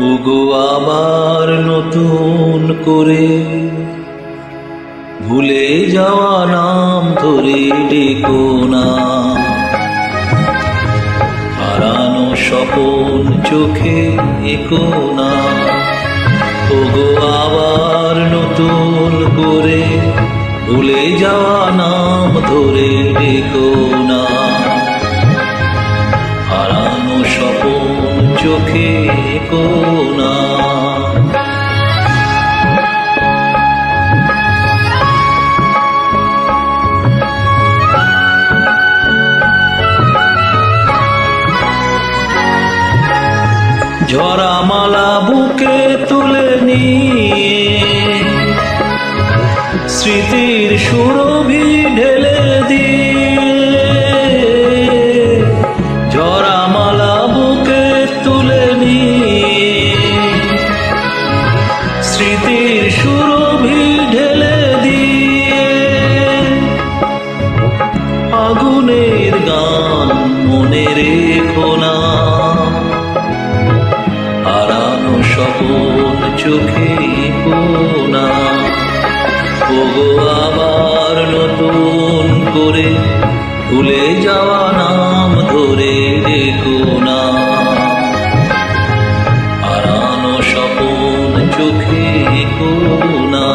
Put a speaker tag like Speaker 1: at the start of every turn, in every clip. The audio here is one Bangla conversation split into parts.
Speaker 1: ওগো আবার নতুন করে ভুলে যাওয়া নাম ধরে ডেকো না, হারানো স্বপন চোখে এঁকো না। ওগো আবার নতুন করে ভুলে যাওয়া নাম ধরে ডেকো না, হারানো স্বপন চোখে এঁকো না। ঝরা মালা বুকে তুলে নিয়ে স্মৃতির সুরভি ঢেলে দিয়ে, ঝরা মালা বুকে তুলে নিয়ে স্মৃতির সুরভি ঢেলে দিয়ে, আগুনের গান মনে রেখো না, হারানো স্বপন চোখে এঁকো না। ওগো আবার নতুন করে ভুলে যাওয়া নাম ধরে ডেকো না, হারানো স্বপন চোখে এঁকো না।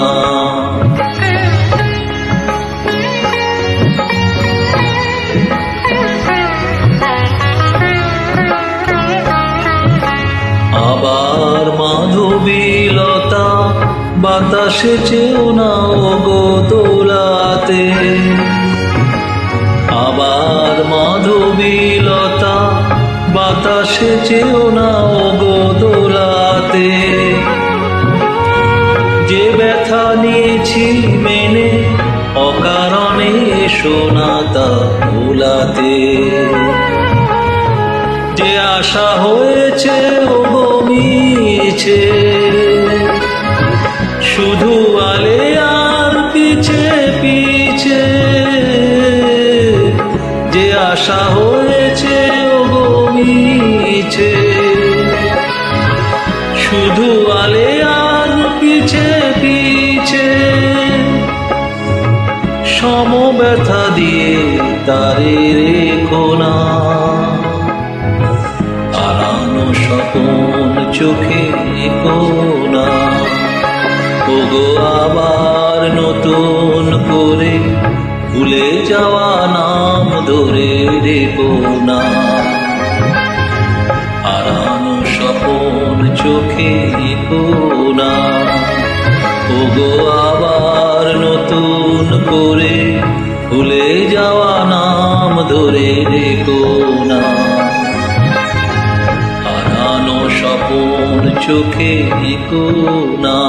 Speaker 1: আবার মাধবীলতা বাতাসে চেও না ওগো দোলাতে, আবার মাধবীলতা বাতাসে চেও না ওগো দোলাতে। যে ব্যথা নিয়েছি মেনে অকারণে এসো না তা ভোলাতে, যে আশা হয়েছে ওগো মিছে শুধু আলে আর পিছে পিছে, যে আশা হয়েছে ওগো মিছে শুধু আলে আর পিছে পিছে। সম ব্যথা দিয়ে তারে রেখো না, হারানো স্বপন চোখে এঁকো না। ওগো আবার নতুন করে ভুলে যাওয়া নাম ধরে ডেকো না, হারানো স্বপন চোখে এঁকো না। ওগো আবার নতুন করে ভুলে যাওয়া নাম ধরে ডেকো না, হারানো স্বপন চোখে এঁকো না।